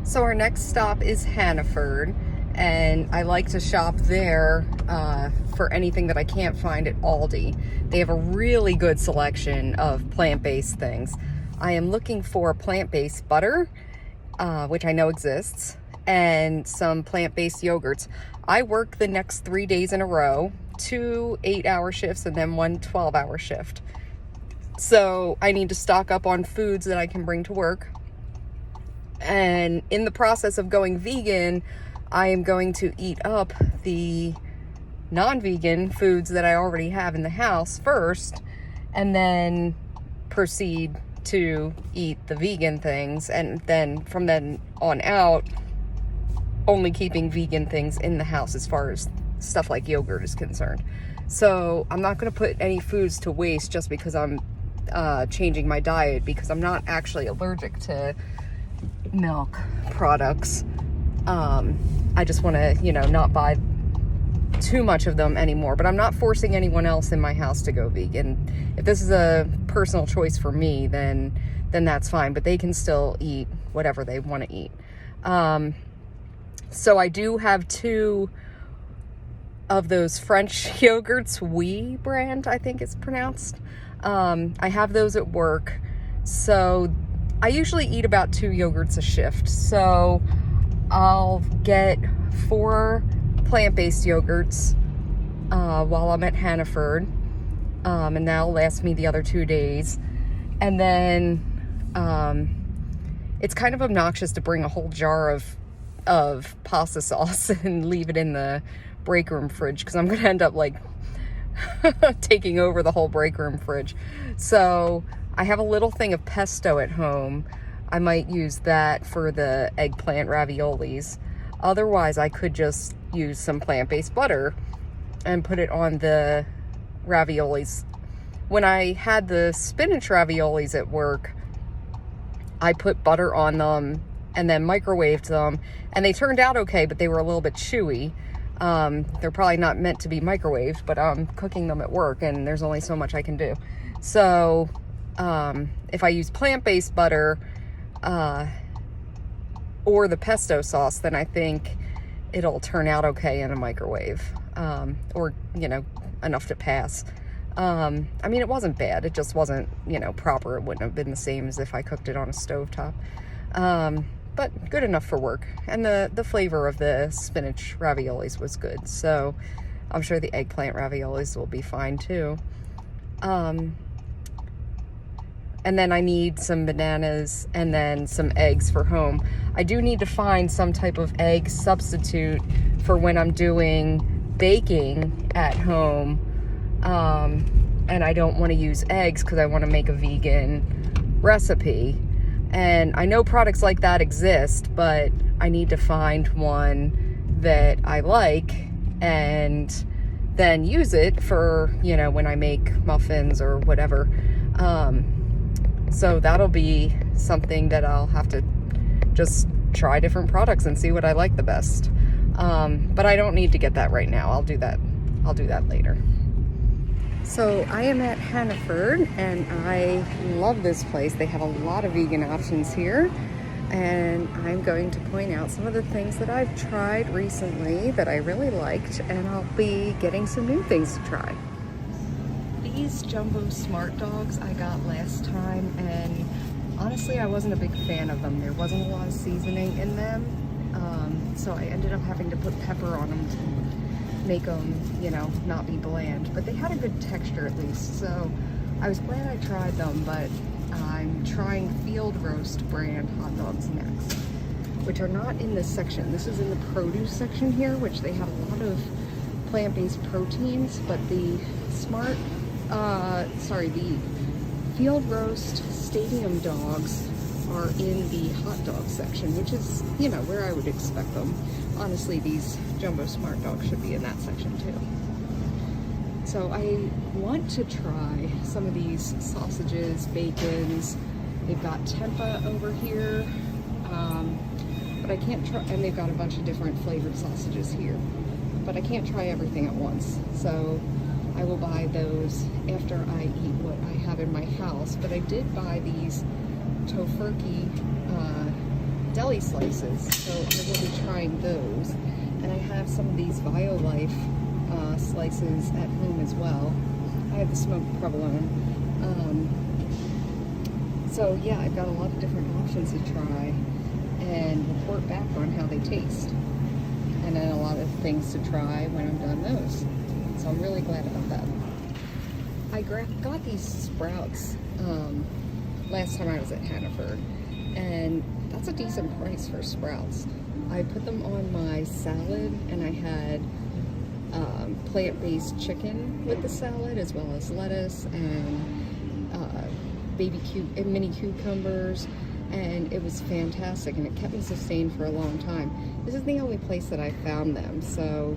So our next stop is Hannaford, and I like to shop there for anything that I can't find at Aldi. They have a really good selection of plant-based things. I am looking for plant-based butter, which I know exists, and some plant-based yogurts. I work the next 3 days in a row, 2 8-hour shifts and then 1 12-hour shift. So I need to stock up on foods that I can bring to work. And in the process of going vegan, I am going to eat up the non-vegan foods that I already have in the house first, and then proceed to eat the vegan things. And then from then on out, only keeping vegan things in the house as far as stuff like yogurt is concerned. So I'm not going to put any foods to waste just because I'm changing my diet, because I'm not actually allergic to milk products. I just want to, not buy too much of them anymore, but I'm not forcing anyone else in my house to go vegan. If this is a personal choice for me, then that's fine, but they can still eat whatever they want to eat. So I do have 2 of those French yogurts, Oui brand, I think it's pronounced. I have those at work. So I usually eat about 2 yogurts a shift. So I'll get 4 plant-based yogurts while I'm at Hannaford. And that'll last me the other 2 days. And then it's kind of obnoxious to bring a whole jar of pasta sauce and leave it in the break room fridge, because I'm going to end up taking over the whole break room fridge. So I have a little thing of pesto at home. I might use that for the eggplant raviolis. Otherwise, I could just use some plant-based butter and put it on the raviolis. When I had the spinach raviolis at work, I put butter on them and then microwaved them, and they turned out okay, but they were a little bit chewy. They're probably not meant to be microwaved, but I'm cooking them at work and there's only so much I can do. So if I use plant-based butter or the pesto sauce, then I think it'll turn out okay in a microwave, or enough to pass. It wasn't bad, it just wasn't proper. It wouldn't have been the same as if I cooked it on a stovetop. But good enough for work. And the flavor of the spinach raviolis was good. So I'm sure the eggplant raviolis will be fine too. And then I need some bananas and then some eggs for home. I do need to find some type of egg substitute for when I'm doing baking at home. And I don't want to use eggs because I want to make a vegan recipe. And I know products like that exist, but I need to find one that I like and then use it for, when I make muffins or whatever. So that'll be something that I'll have to just try different products and see what I like the best. But I don't need to get that right now. I'll do that later. So I am at Hannaford, and I love this place. They have a lot of vegan options here, and I'm going to point out some of the things that I've tried recently that I really liked, and I'll be getting some new things to try. These jumbo smart dogs I got last time, and honestly I wasn't a big fan of them. There wasn't a lot of seasoning in them, so I ended up having to put pepper on them to make them, not be bland. But they had a good texture at least, so I was glad I tried them. But I'm trying Field Roast brand hot dogs next, which are not in this section. This is in the produce section here, which they have a lot of plant-based proteins, but the the Field Roast Stadium dogs are in the hot dog section, which is, where I would expect them. Honestly, these jumbo smart dogs should be in that section too. So I want to try some of these sausages, bacons. They've got tempeh over here, but I can't try, and they've got a bunch of different flavored sausages here, but I can't try everything at once. So I will buy those after I eat what I have in my house. But I did buy these tofurkey deli slices, so I will be trying those. And I have some of these Violife slices at home as well. I have the smoked provolone. So yeah, I've got a lot of different options to try and report back on how they taste. And then a lot of things to try when I'm done those. So I'm really glad about that. I got these sprouts last time I was at Hannaford, and that's a decent price for sprouts. I put them on my salad, and I had plant-based chicken with the salad, as well as lettuce and mini cucumbers, and it was fantastic, and it kept me sustained for a long time. This is the only place that I found them, so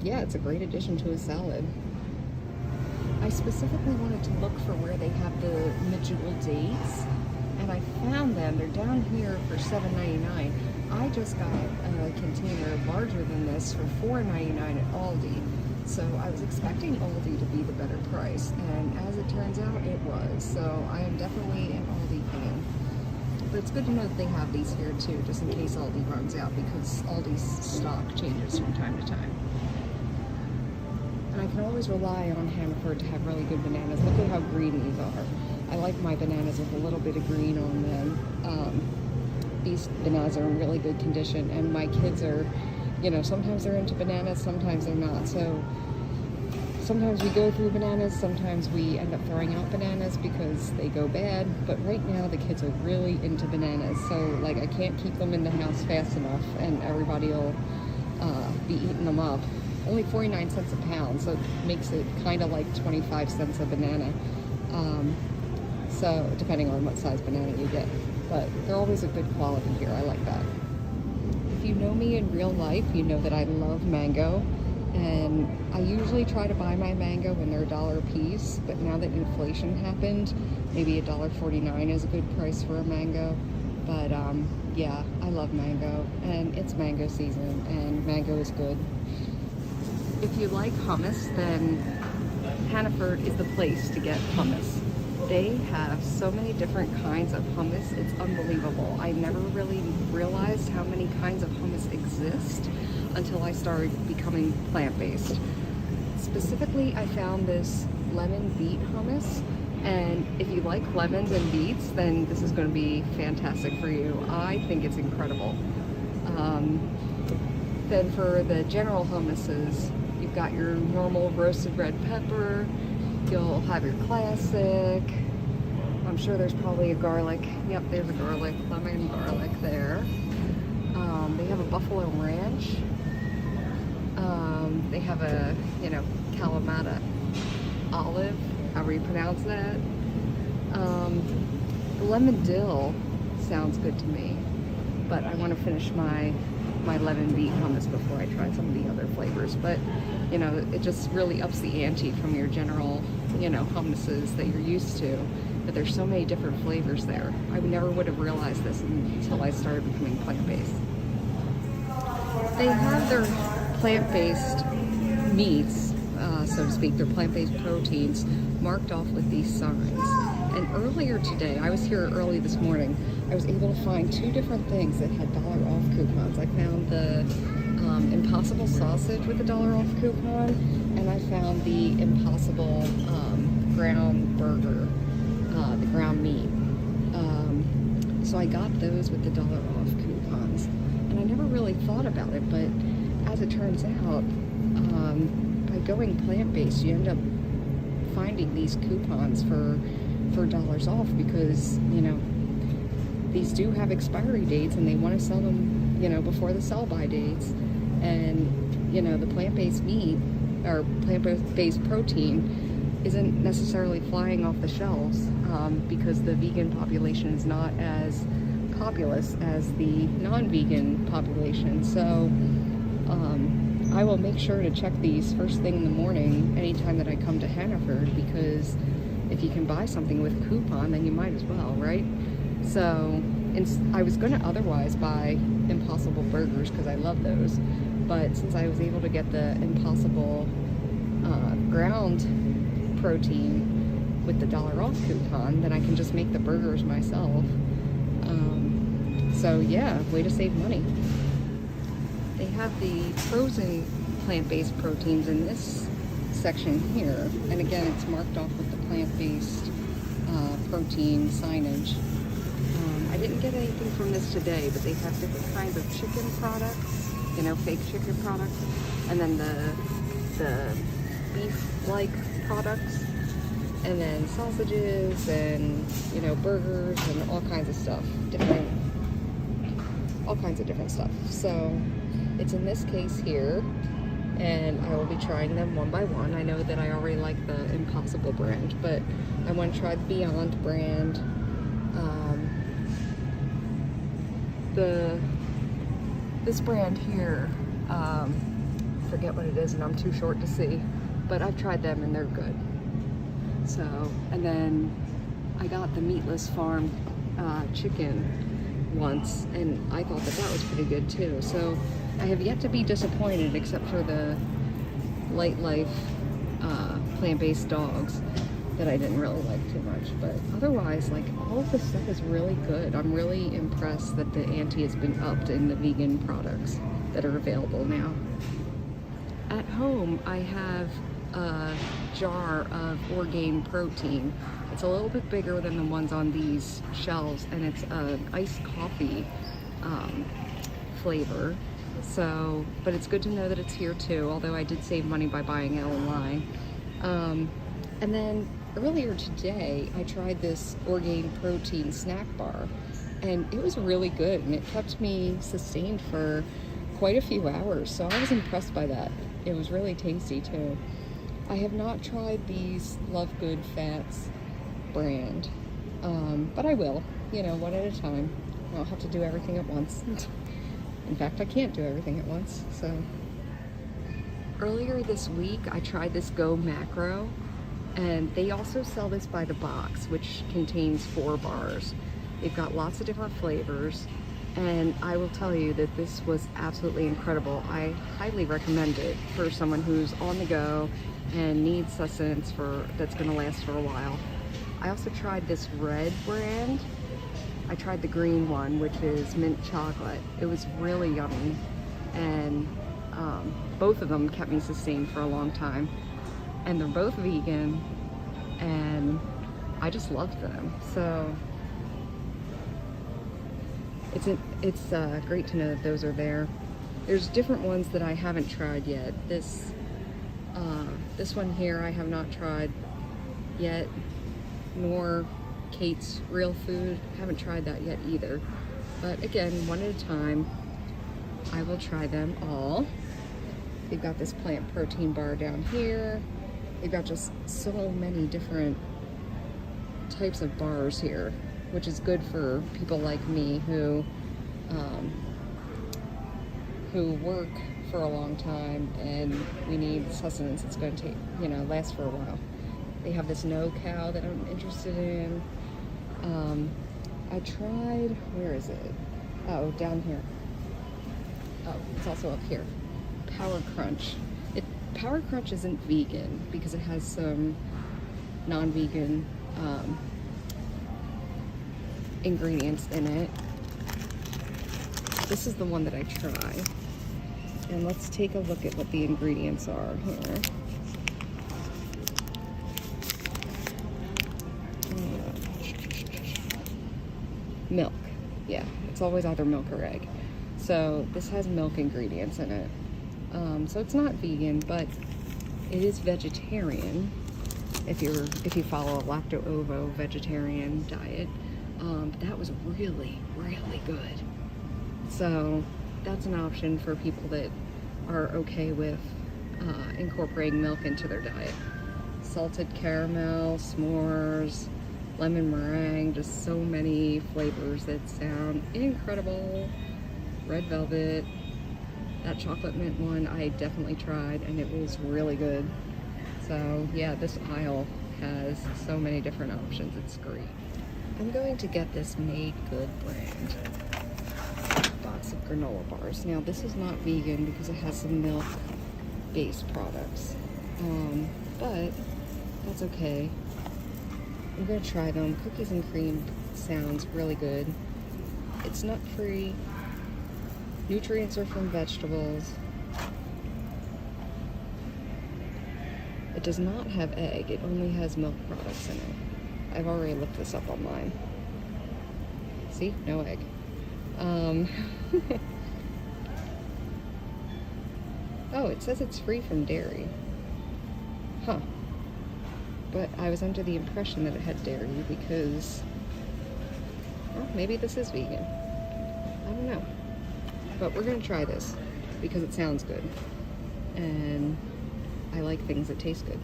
yeah, it's a great addition to a salad. I specifically wanted to look for where they have the medjool dates, and I found them. They're down here for $7.99. I just got a container larger than this for $4.99 at Aldi. So I was expecting Aldi to be the better price, and as it turns out, it was. So I am definitely an Aldi fan. But it's good to know that they have these here too, just in case Aldi runs out, because Aldi's stock changes from time to time. And I can always rely on Hannaford to have really good bananas. Look at how green these are. I like my bananas with a little bit of green on them. These bananas are in really good condition, and my kids are, you know, sometimes they're into bananas, sometimes they're not. So sometimes we go through bananas, sometimes we end up throwing out bananas because they go bad. But right now the kids are really into bananas. So like, I can't keep them in the house fast enough, and everybody will be eating them up. Only 49 cents a pound, so it makes it kind of like 25 cents a banana. So depending on what size banana you get. But they're always a good quality here. I like that. If you know me in real life, you know that I love mango. And I usually try to buy my mango when they're $1 a piece. But now that inflation happened, maybe $1.49 is a good price for a mango. But yeah, I love mango. And it's mango season, and mango is good. If you like hummus, then Hannaford is the place to get hummus. They have so many different kinds of hummus, it's unbelievable. I never really realized how many kinds of hummus exist until I started becoming plant-based. Specifically, I found this lemon beet hummus, and if you like lemons and beets, then this is going to be fantastic for you. I think it's incredible. Then for the general hummuses, you've got your normal roasted red pepper, you'll have your classic, I'm sure there's probably a garlic, yep, there's a garlic, lemon garlic there. They have a buffalo ranch, they have a, you know, Kalamata olive, however you pronounce that. The lemon dill sounds good to me, but I want to finish my lemon beet hummus before I try some of the other flavors. But you know, it just really ups the ante from your general, you know, hummuses that you're used to. But there's so many different flavors there. I never would have realized this until I started becoming plant-based. They have their plant-based meats, so to speak, their plant-based proteins marked off with these signs. And earlier today, I was here early this morning, I was able to find 2 different things that had $1 off coupons. I found the Impossible sausage with a $1 off coupon, and I found the Impossible ground burger, the ground meat. So I got those with the $1 off coupons, and I never really thought about it, but as it turns out, by going plant-based, you end up finding these coupons for $1 off, because, you know, these do have expiry dates, and they want to sell them, you know, before the sell-by dates. And, you know, the plant-based meat, or plant-based protein, isn't necessarily flying off the shelves, because the vegan population is not as populous as the non-vegan population. So I will make sure to check these first thing in the morning anytime that I come to Hannaford, because if you can buy something with a coupon, then you might as well, right? So I was going to otherwise buy Impossible burgers because I love those, but since I was able to get the Impossible ground protein with the $1 off coupon, then I can just make the burgers myself. So yeah, way to save money. They have the frozen plant-based proteins in this section here, and again, it's marked off with the plant-based protein signage. I didn't get anything from this today, but they have different kinds of chicken products, you know, fake chicken products, and then the beef-like products, and then sausages and, you know, burgers and all kinds of stuff, all kinds of different stuff. So it's in this case here, and I will be trying them one by one. I know that I already like the Impossible brand, but I want to try the Beyond brand. This brand here, forget what it is, and I'm too short to see, but I've tried them and they're good. So, and then I got the Meatless Farm chicken once, and I thought that that was pretty good too. So I have yet to be disappointed, except for the Light Life plant-based dogs that I didn't really like too much. But otherwise, like, all of this stuff is really good. I'm really impressed that the ante has been upped in the vegan products that are available now. At home, I have a jar of Orgain protein. It's a little bit bigger than the ones on these shelves, and it's an iced coffee flavor. So, but it's good to know that it's here too, although I did save money by buying it online. And then earlier today, I tried this Orgain protein snack bar, and it was really good, and it kept me sustained for quite a few hours, so I was impressed by that. It was really tasty too. I have not tried these Love Good Fats brand, but I will, you know, one at a time. I don't have to do everything at once. In fact, I can't do everything at once, so. Earlier this week, I tried this Go Macro, and they also sell this by the box, which contains 4 bars. They've got lots of different flavors, and I will tell you that this was absolutely incredible. I highly recommend it for someone who's on the go and needs sustenance that's gonna last for a while. I also tried this red brand. I tried the green one, which is mint chocolate. It was really yummy, and both of them kept me sustained for a long time. And they're both vegan, and I just loved them. So it's great to know that those are there. There's different ones that I haven't tried yet. This one here I have not tried yet, nor Kate's Real Food. Haven't tried that yet either. But again, one at a time, I will try them all. They've got this plant protein bar down here. They've got just so many different types of bars here, which is good for people like me who work for a long time, and we need sustenance that's going to take, you know, last for a while. They have this no cow that I'm interested in. I tried, where is it? Oh, down here. Oh, it's also up here. Power Crunch. Power Crunch isn't vegan because it has some non-vegan ingredients in it. This is the one that I try. And let's take a look at what the ingredients are here. Milk. Yeah, it's always either milk or egg. So this has milk ingredients in it. So it's not vegan, but it is vegetarian if you follow a lacto-ovo vegetarian diet. But that was really, really good. So that's an option for people that are okay with incorporating milk into their diet. Salted caramel, s'mores, lemon meringue, just so many flavors that sound incredible. Red velvet. That chocolate mint one I definitely tried, and it was really good. So yeah, this aisle has so many different options. It's great. I'm going to get this Made Good brand box of granola bars. Now this is not vegan because it has some milk-based products, but that's okay. I'm gonna try them. Cookies and cream sounds really good. It's nut-free. Nutrients are from vegetables. It does not have egg. It only has milk products in it. I've already looked this up online. See? No egg. Oh, it says it's free from dairy. Huh. But I was under the impression that it had dairy because, well, maybe this is vegan. I don't know. But we're gonna try this because it sounds good. And I like things that taste good.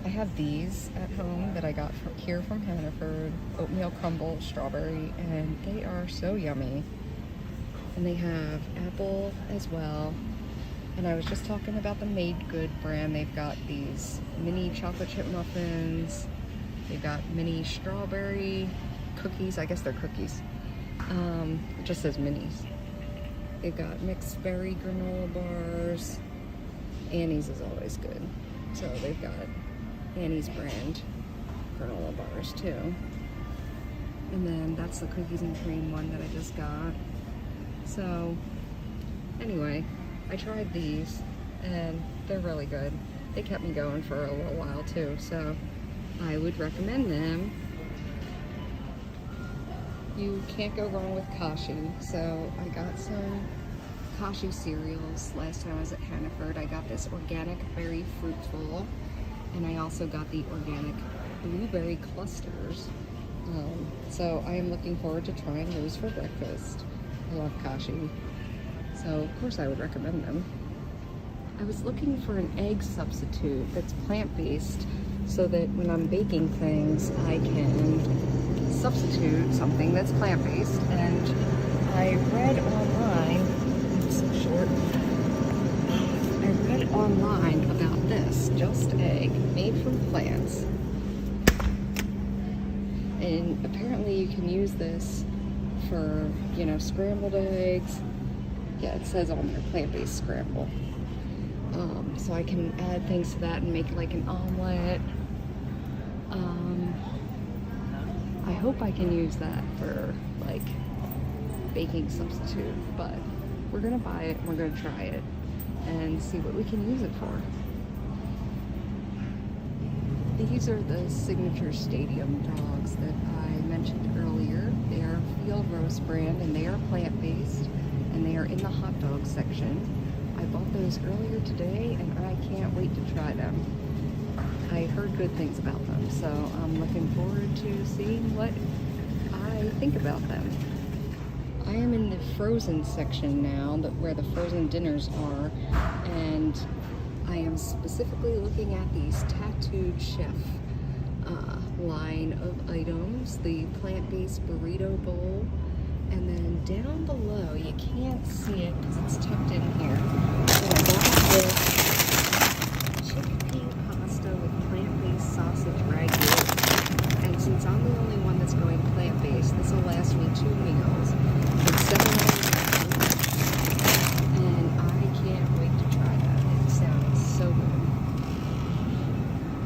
I have these at home that I got here from Hannaford, oatmeal crumble, strawberry, and they are so yummy. And they have apple as well. And I was just talking about the Made Good brand. They've got these mini chocolate chip muffins. They've got mini strawberry cookies. I guess they're cookies. It just says minis. They've got mixed berry granola bars. Annie's is always good. So they've got Annie's brand granola bars too. And then that's the cookies and cream one that I just got. So anyway, I tried these and they're really good. They kept me going for a little while too, so I would recommend them. You can't go wrong with Kashi. So I got some Kashi cereals last time I was at Hannaford. I got this organic berry fruitful, and I also got the organic blueberry clusters. So I am looking forward to trying those for breakfast. I love Kashi, so of course I would recommend them. I was looking for an egg substitute that's plant-based so that when I'm baking things I can substitute something that's plant-based, and I read online, it's so short, I read online about this, Just Egg, made from plants. And apparently you can use this for, you know, scrambled eggs. Yeah, it says on there, plant-based scramble. So I can add things to that and make like an omelet. I hope I can use that for like baking substitute, but we're gonna buy it, we're gonna try it and see what we can use it for. These are the signature stadium dogs that I mentioned earlier. They are Field Roast brand and they are plant-based and they are in the hot dog section. I bought those earlier today and I can't wait to try them. I heard good things about them, so I'm looking forward to seeing what I think about them. I am in the frozen section now, where the frozen dinners are, and I am specifically looking at these Tattooed Chef line of items, the plant-based burrito bowl, and then down below, you can't see it because it's tucked in here, but I got this chickpea pasta with plant-based sausage ragu, and since I'm the only one that's going plant-based, this will last me 2 meals. It's $7.99, and I can't wait to try that. It sounds so good.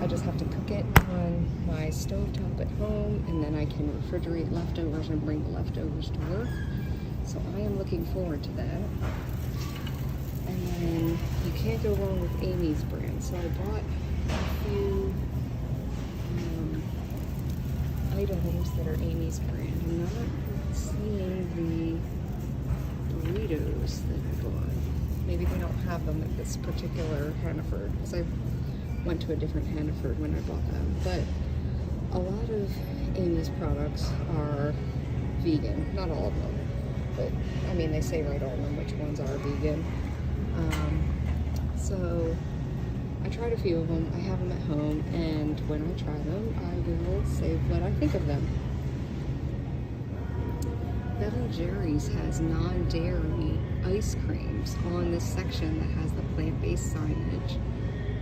I just have to cook it on my stovetop at home, and then I can refrigerate leftovers and bring the leftovers to work. So I am looking forward to that. And then you can't go wrong with Amy's brand. So I bought a few items that are Amy's brand. I'm not seeing the burritos that I bought. Maybe they don't have them at this particular Hannaford, because I went to a different Hannaford when I bought them. But a lot of Amy's products are vegan. Not all of them, but I mean, they say right on them which ones are vegan. So I tried a few of them. I have them at home, and when I try them, I will say what I think of them. Ben & Jerry's has non-dairy ice creams on this section that has the plant-based signage.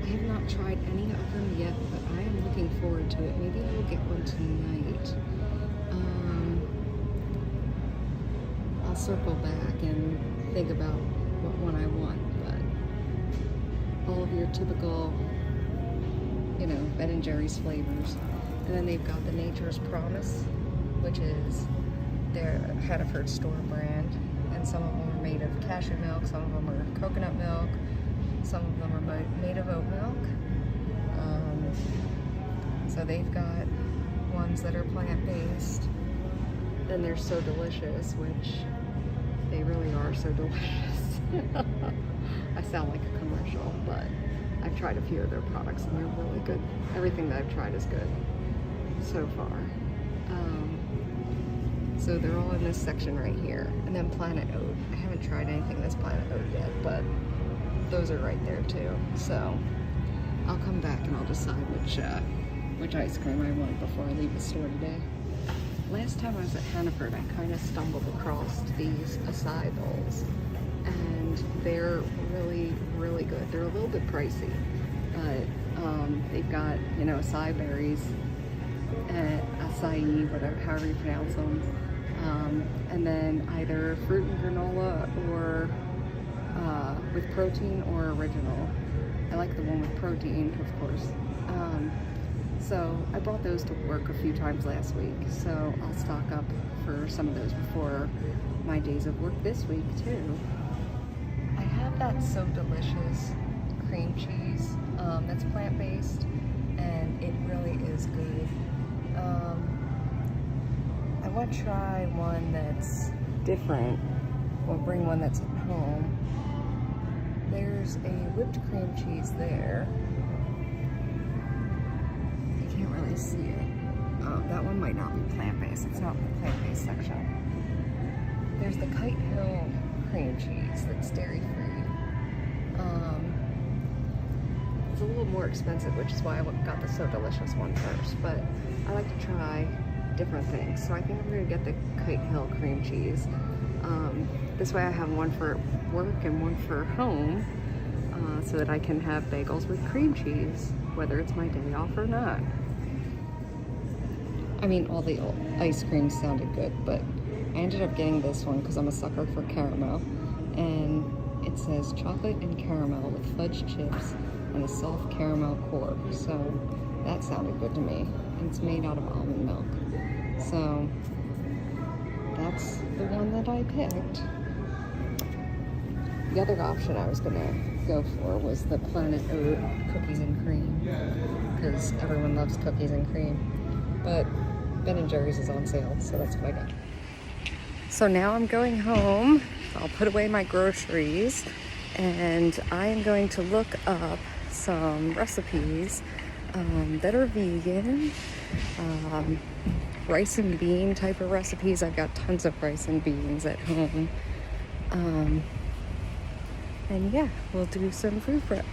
I have not tried any of them yet, but I am looking forward to it. Maybe I will get one tonight. I'll circle back and think about what one I want, but all of your typical, you know, Ben & Jerry's flavors. And then they've got the Nature's Promise, which is They're Hannaford store brand, and some of them are made of cashew milk, some of them are coconut milk, some of them are made of oat milk. So they've got ones that are plant-based, and they're so delicious, which they really are so delicious. I sound like a commercial, but I've tried a few of their products and they're really good. Everything that I've tried is good so far. So they're all in this section right here. And then Planet Oat. I haven't tried anything that's Planet Oat yet, but those are right there too. So I'll come back and I'll decide which ice cream I want before I leave the store today. Last time I was at Hannaford, I kind of stumbled across these acai bowls, and they're really, really good. They're a little bit pricey, but they've got, you know, acai berries, acai, whatever, however you pronounce them, and then either fruit and granola or with protein or original. I like the one with protein, of course. So I brought those to work a few times last week, so I'll stock up for some of those before my days of work this week too. I have that So Delicious cream cheese that's plant-based, and it really is good. I want to try one that's different. We'll bring one that's at home. There's a whipped cream cheese there. See it. That one might not be plant-based. It's not in the plant-based section. There's the Kite Hill cream cheese that's dairy-free. It's a little more expensive, which is why I got the So Delicious one first, but I like to try different things. So I think I'm going to get the Kite Hill cream cheese. This way I have one for work and one for home, so that I can have bagels with cream cheese, whether it's my day off or not. I mean, all the ice creams sounded good, but I ended up getting this one because I'm a sucker for caramel. And it says chocolate and caramel with fudge chips and a soft caramel core. So that sounded good to me. And it's made out of almond milk. So that's the one that I picked. The other option I was gonna go for was the Planet Oat cookies and cream, because everyone loves cookies and cream. But Ben & Jerry's is on sale, so that's what I got. So now I'm going home. I'll put away my groceries, and I am going to look up some recipes that are vegan, rice and bean type of recipes. I've got tons of rice and beans at home. And yeah, we'll do some food prep.